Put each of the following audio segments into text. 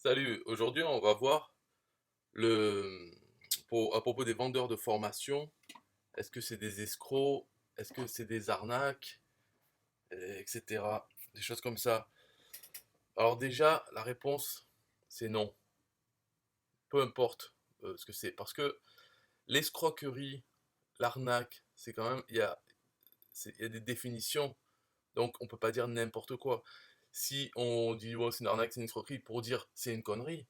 Salut, aujourd'hui on va voir le à propos des vendeurs de formation. Est-ce que c'est des escrocs? Est-ce que c'est des arnaques? Etc. Des choses comme ça. Alors déjà, la réponse, c'est non. Peu importe ce que c'est. Parce que l'escroquerie, l'arnaque, c'est quand même, il y a des définitions. Donc on peut pas dire n'importe quoi. Si on dit oh, c'est une arnaque, c'est une escroquerie, pour dire c'est une connerie,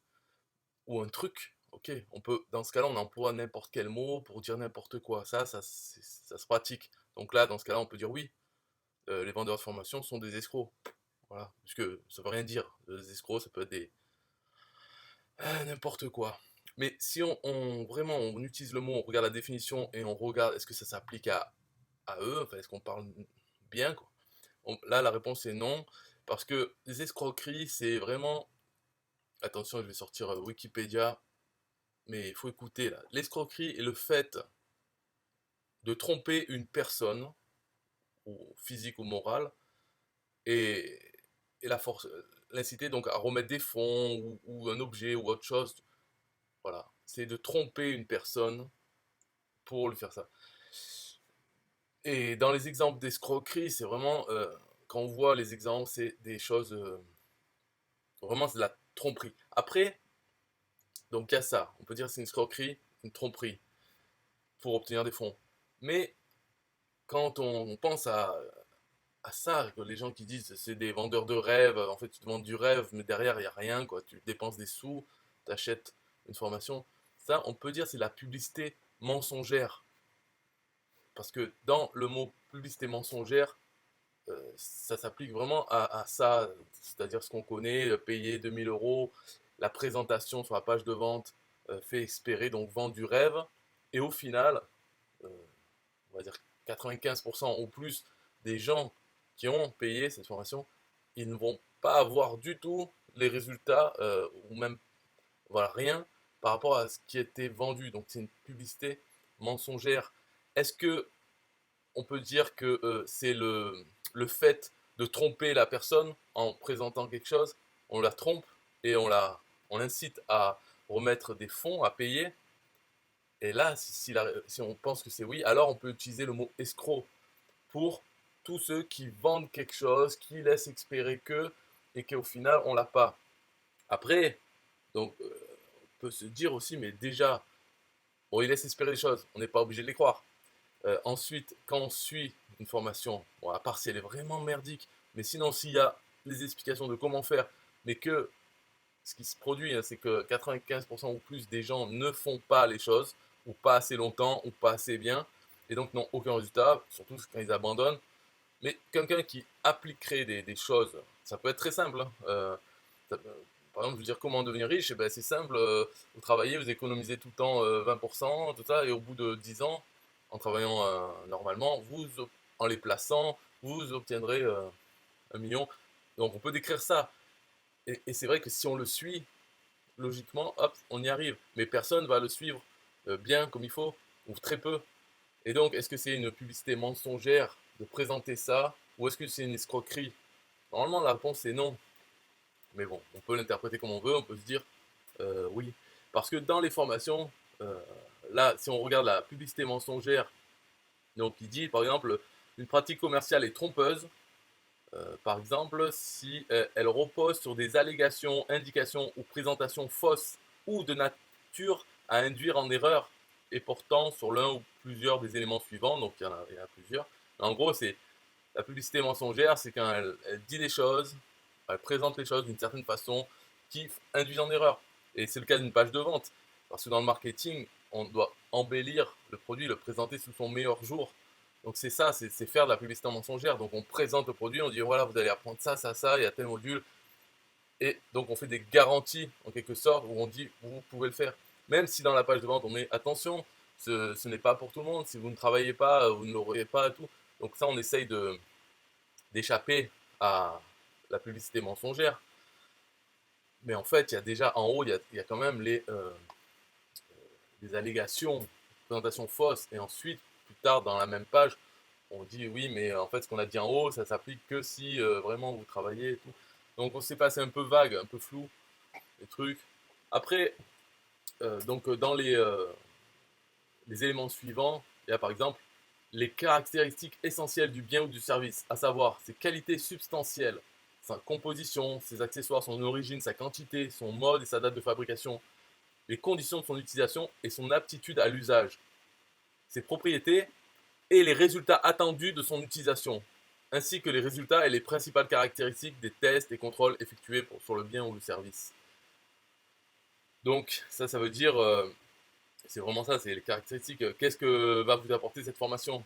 ou un truc, ok, on peut, dans ce cas-là, on emploie n'importe quel mot pour dire n'importe quoi. Ça se pratique. Donc là, dans ce cas-là, on peut dire oui, les vendeurs de formation sont des escrocs. Voilà, puisque ça veut rien dire. Les escrocs, ça peut être des n'importe quoi. Mais si vraiment on utilise le mot, on regarde la définition et on regarde est-ce que ça s'applique à eux, enfin est-ce qu'on parle bien quoi. Là, la réponse est non, parce que les escroqueries, c'est vraiment. Attention, je vais sortir Wikipédia, mais il faut écouter là. L'escroquerie est le fait de tromper une personne, ou physique ou morale, et, et l'inciter donc à remettre des fonds ou un objet ou autre chose. Voilà, c'est de tromper une personne pour lui faire ça. Et dans les exemples d'escroquerie, c'est vraiment, quand on voit les exemples, c'est des choses, vraiment c'est de la tromperie. Après, donc il y a ça, on peut dire que c'est une escroquerie, une tromperie, pour obtenir des fonds. Mais quand on pense à ça, que les gens qui disent c'est des vendeurs de rêves, en fait tu te vends du rêve, mais derrière il n'y a rien, quoi. Tu dépenses des sous, tu achètes une formation. Ça, on peut dire c'est la publicité mensongère. Parce que dans le mot publicité mensongère, ça s'applique vraiment à ça, c'est-à-dire ce qu'on connaît, payer 2000 euros, la présentation sur la page de vente fait espérer, donc vend du rêve, et au final, euh, on va dire 95% ou plus des gens qui ont payé cette formation, ils ne vont pas avoir du tout les résultats, ou même voilà, rien par rapport à ce qui était vendu. Donc c'est une publicité mensongère. Est-ce que on peut dire que c'est le fait de tromper la personne en présentant quelque chose, on la trompe et on l'incite à remettre des fonds, à payer. Et là, si on pense que c'est oui, alors on peut utiliser le mot escroc pour tous ceux qui vendent quelque chose, qui laissent espérer que, et qu'au final, on l'a pas. Après, donc, on peut se dire aussi, mais déjà, bon, ils laissent espérer des choses, on n'est pas obligé de les croire. Ensuite, quand on suit une formation, bon, à part si elle est vraiment merdique, mais sinon, s'il y a des explications de comment faire, mais que ce qui se produit, hein, c'est que 95% ou plus des gens ne font pas les choses, ou pas assez longtemps, ou pas assez bien, et donc n'ont aucun résultat, surtout quand ils abandonnent. Mais quelqu'un qui appliquerait des choses, ça peut être très simple, hein. Par exemple, je veux dire comment devenir riche, eh ben, c'est simple, vous travaillez, vous économisez tout le temps 20%, tout ça, et au bout de 10 ans, en travaillant normalement, en les plaçant, vous obtiendrez 1 million. Donc on peut décrire ça. Et c'est vrai que si on le suit, logiquement, hop, on y arrive. Mais personne va le suivre bien comme il faut, ou très peu. Et donc, est-ce que c'est une publicité mensongère de présenter ça, ou est-ce que c'est une escroquerie? Normalement, la réponse est non. Mais bon, on peut l'interpréter comme on veut, on peut se dire oui. Parce que dans les formations, euh, là, si on regarde la publicité mensongère, donc il dit par exemple, une pratique commerciale est trompeuse, par exemple, si elle repose sur des allégations, indications ou présentations fausses ou de nature à induire en erreur et portant sur l'un ou plusieurs des éléments suivants, donc il y en a plusieurs. En gros, c'est la publicité mensongère, c'est quand elle dit des choses, elle présente les choses d'une certaine façon qui induisent en erreur. Et c'est le cas d'une page de vente. Parce que dans le marketing, on doit embellir le produit, le présenter sous son meilleur jour. Donc c'est ça, c'est faire de la publicité mensongère. Donc on présente le produit, on dit voilà, vous allez apprendre ça, ça, ça, il y a tel module. Et donc on fait des garanties en quelque sorte où on dit vous pouvez le faire. Même si dans la page de vente on met attention, ce n'est pas pour tout le monde. Si vous ne travaillez pas, vous ne l'aurez pas et tout. Donc ça, on essaye d'échapper à la publicité mensongère. Mais en fait, il y a déjà en haut, il y a quand même les allégations, présentations fausses. Et ensuite, plus tard dans la même page, on dit oui, mais en fait, ce qu'on a dit en haut, ça s'applique que si vraiment vous travaillez et tout. Donc, on s'est passé un peu vague, un peu flou. les trucs. Après, donc dans les éléments suivants, il y a par exemple les caractéristiques essentielles du bien ou du service, à savoir ses qualités substantielles, sa composition, ses accessoires, son origine, sa quantité, son mode et sa date de fabrication, les conditions de son utilisation et son aptitude à l'usage, ses propriétés et les résultats attendus de son utilisation, ainsi que les résultats et les principales caractéristiques des tests et contrôles effectués sur le bien ou le service. Donc ça veut dire, c'est vraiment ça, c'est les caractéristiques. Qu'est-ce que va vous apporter cette formation?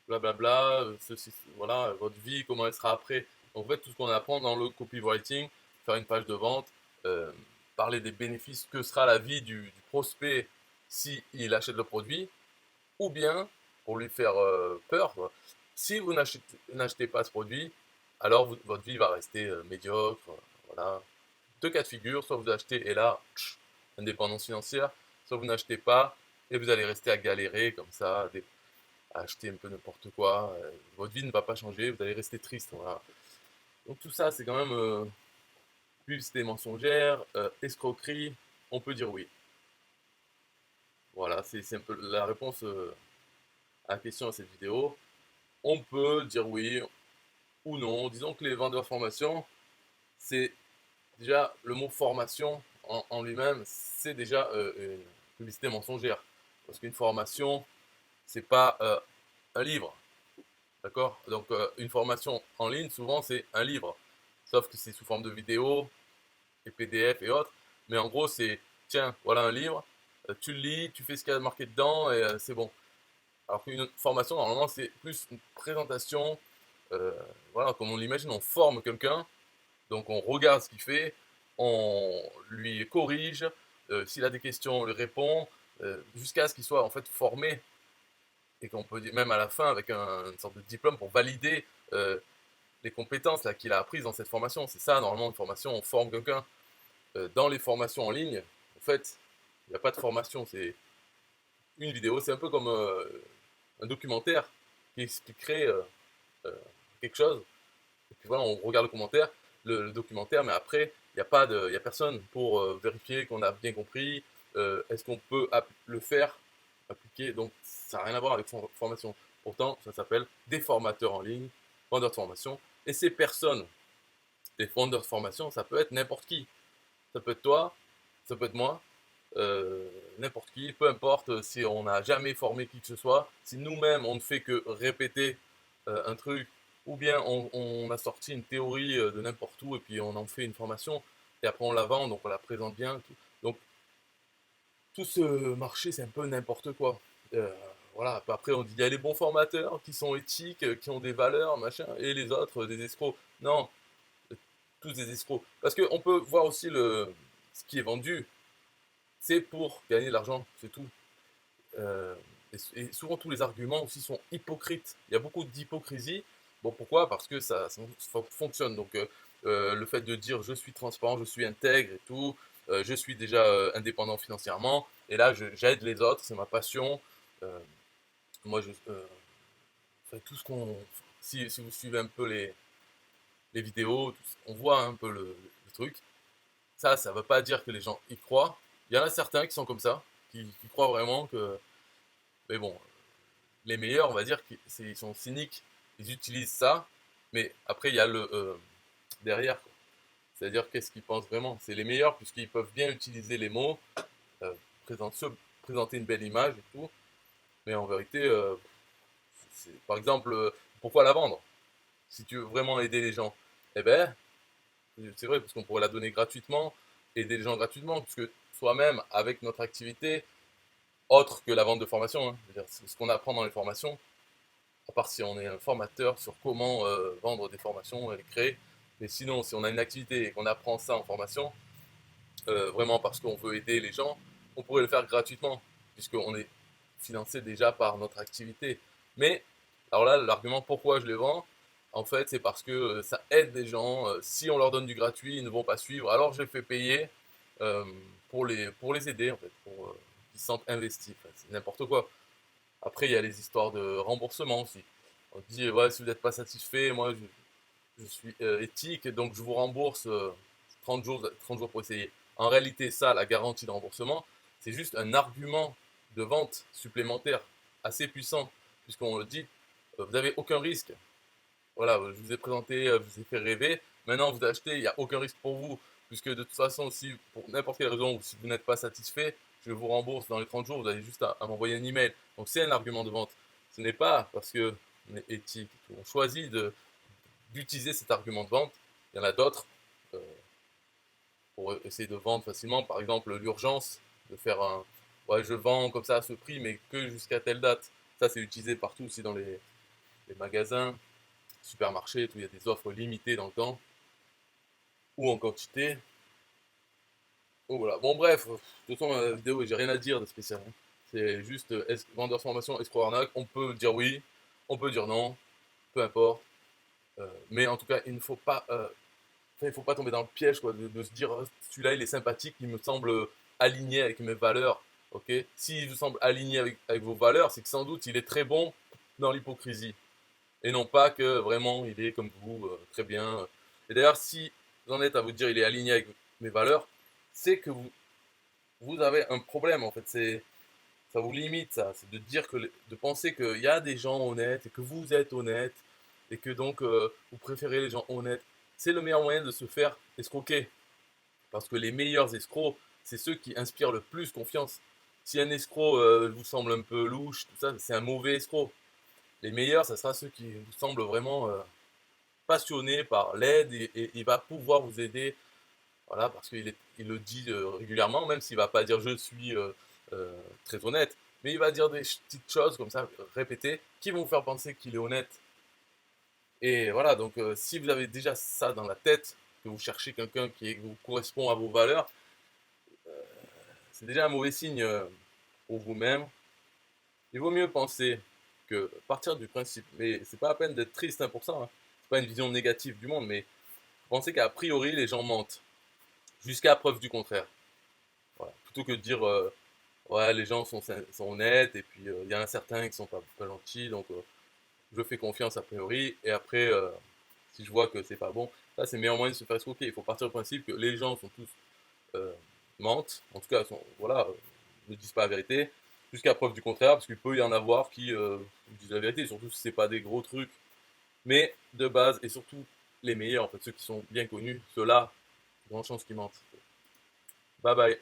Blablabla, ceci, voilà, votre vie, comment elle sera après. Donc, en fait, tout ce qu'on apprend dans le copywriting, faire une page de vente, euh, parler des bénéfices, que sera la vie du prospect s'il achète le produit, ou bien, pour lui faire peur, quoi, si vous n'achetez pas ce produit, alors votre vie va rester médiocre. Voilà. Deux cas de figure, soit vous achetez et là, indépendance financière, soit vous n'achetez pas et vous allez rester à galérer comme ça, à acheter un peu n'importe quoi. Votre vie ne va pas changer, vous allez rester triste. Voilà. Donc tout ça, c'est quand même publicité mensongère, escroquerie, on peut dire oui. Voilà, c'est un peu la réponse à la question de cette vidéo. On peut dire oui ou non. Disons que les vendeurs de formation, c'est déjà le mot formation en lui-même, c'est déjà une publicité mensongère. Parce qu'une formation, c'est pas un livre. D'accord? Donc, une formation en ligne, souvent, c'est un livre. Sauf que c'est sous forme de vidéo, et PDF et autres. Mais en gros, c'est, tiens, voilà un livre, tu le lis, tu fais ce qu'il y a marqué dedans, et c'est bon. Alors qu'une formation, normalement, c'est plus une présentation. euh, voilà, comme on l'imagine, on forme quelqu'un, donc on regarde ce qu'il fait, on lui corrige, s'il a des questions, on lui répond, jusqu'à ce qu'il soit en fait formé et qu'on peut dire même à la fin avec une sorte de diplôme pour valider euh, les compétences là, qu'il a apprises dans cette formation. C'est ça, normalement, une formation, on forme quelqu'un. Dans les formations en ligne, en fait, il n'y a pas de formation, c'est une vidéo, c'est un peu comme un documentaire qui expliquerait euh, quelque chose. Et puis voilà, on regarde le commentaire, le documentaire, mais après, il y a personne pour vérifier qu'on a bien compris. Est-ce qu'on peut le faire, appliquer? Donc, ça n'a rien à voir avec formation. Pourtant, ça s'appelle des formateurs en ligne, vendeurs de formation. Et ces personnes, les vendeurs de formation, ça peut être n'importe qui. Ça peut être toi, ça peut être moi, n'importe qui, peu importe si on n'a jamais formé qui que ce soit, si nous-mêmes on ne fait que répéter un truc, ou bien on a sorti une théorie de n'importe où et puis on en fait une formation, et après on la vend, donc on la présente bien. Donc tout ce marché c'est un peu n'importe quoi. Euh, voilà, après on dit il y a les bons formateurs qui sont éthiques, qui ont des valeurs, machin, et les autres des escrocs. Non, tous des escrocs. Parce qu'on peut voir aussi ce qui est vendu, c'est pour gagner de l'argent, c'est tout. Euh, et souvent tous les arguments aussi sont hypocrites. Il y a beaucoup d'hypocrisie. Bon, pourquoi? Parce que ça fonctionne. Donc le fait de dire je suis transparent, je suis intègre et tout, je suis déjà indépendant financièrement, et là j'aide les autres, c'est ma passion. Euh, moi je fais tout ce qu'on. Si vous suivez un peu les vidéos, on voit un peu le truc. Ça ne veut pas dire que les gens y croient. Il y en a certains qui sont comme ça, qui croient vraiment que. Mais bon, les meilleurs, on va dire, ils sont cyniques, ils utilisent ça, mais après, il y a le derrière, quoi. C'est-à-dire, qu'est-ce qu'ils pensent vraiment? C'est les meilleurs, puisqu'ils peuvent bien utiliser les mots, euh, présenter, présenter une belle image et tout, mais en vérité, par exemple, pourquoi la vendre? Si tu veux vraiment aider les gens, eh ben, c'est vrai, parce qu'on pourrait la donner gratuitement, aider les gens gratuitement, puisque soi-même, avec notre activité, autre que la vente de formation, hein, ce qu'on apprend dans les formations, à part si on est un formateur sur comment vendre des formations et les créer. Mais sinon, si on a une activité et qu'on apprend ça en formation, vraiment parce qu'on veut aider les gens, on pourrait le faire gratuitement, puisqu'on est financé déjà par notre activité. Mais, alors là, l'argument pourquoi je les vends, en fait, c'est parce que ça aide les gens. Si on leur donne du gratuit, ils ne vont pas suivre. Alors je les fais payer euh, pour les aider, en fait, pour qu'ils se sentent investis. Enfin, c'est n'importe quoi. Après, il y a les histoires de remboursement aussi. On dit, ouais, si vous n'êtes pas satisfait, moi je suis éthique, donc je vous rembourse 30 jours pour essayer. En réalité, ça, la garantie de remboursement, c'est juste un argument de vente supplémentaire assez puissant, puisqu'on le dit, vous n'avez aucun risque. Voilà, je vous ai présenté, je vous ai fait rêver. Maintenant, vous achetez, il n'y a aucun risque pour vous, puisque de toute façon, si pour n'importe quelle raison, ou si vous n'êtes pas satisfait, je vous rembourse dans les 30 jours, vous avez juste à m'envoyer un email. Donc c'est un argument de vente. Ce n'est pas parce que on est éthique, on choisit d'utiliser cet argument de vente. Il y en a d'autres pour essayer de vendre facilement. Par exemple, l'urgence, de faire un ouais, je vends comme ça à ce prix, mais que jusqu'à telle date. Ça, c'est utilisé partout aussi dans les magasins, supermarchés, tout. Il y a des offres limitées dans le temps ou en quantité. Oh, voilà. Bon, bref, de toute façon, la vidéo, j'ai rien à dire de spécial, hein. C'est juste vendeur formation, escroc arnaque. On peut dire oui, on peut dire non, peu importe. Mais en tout cas, il ne faut pas tomber dans le piège quoi, de se dire celui-là il est sympathique, il me semble aligné avec mes valeurs. Ok, s'il vous semble aligné avec vos valeurs, c'est que sans doute il est très bon dans l'hypocrisie. Et non pas que vraiment il est comme vous, très bien. Et d'ailleurs, si vous en êtes à vous dire il est aligné avec mes valeurs, c'est que vous avez un problème en fait. Ça vous limite ça. C'est de dire de penser qu'il y a des gens honnêtes et que vous êtes honnête et que donc vous préférez les gens honnêtes. C'est le meilleur moyen de se faire escroquer. Parce que les meilleurs escrocs, c'est ceux qui inspirent le plus confiance. Si un escroc vous semble un peu louche, tout ça, c'est un mauvais escroc. Les meilleurs, ça sera ceux qui vous semblent vraiment passionnés par l'aide et il va pouvoir vous aider. Voilà, parce il le dit régulièrement, même s'il ne va pas dire je suis très honnête, mais il va dire des petites choses comme ça, répétées, qui vont vous faire penser qu'il est honnête. Et voilà, donc si vous avez déjà ça dans la tête, que vous cherchez quelqu'un qui vous correspond à vos valeurs, c'est déjà un mauvais signe pour vous-même. Il vaut mieux penser que partir du principe, mais c'est pas la peine d'être triste hein, pour ça, hein. C'est pas une vision négative du monde, mais pensez qu'a priori les gens mentent, jusqu'à preuve du contraire. Voilà. Plutôt que de dire ouais les gens sont honnêtes et puis il y en a certains qui sont pas gentils, donc je fais confiance a priori, et après si je vois que c'est pas bon, ça c'est le meilleur moyen de se faire escroquer. Il faut partir du principe que les gens sont tous euh, mentent, en tout cas voilà, ne disent pas la vérité, jusqu'à preuve du contraire, parce qu'il peut y en avoir qui disent la vérité, surtout si c'est pas des gros trucs, mais de base, et surtout les meilleurs, en fait, ceux qui sont bien connus, ceux-là, grande chance qu'ils mentent. Bye bye.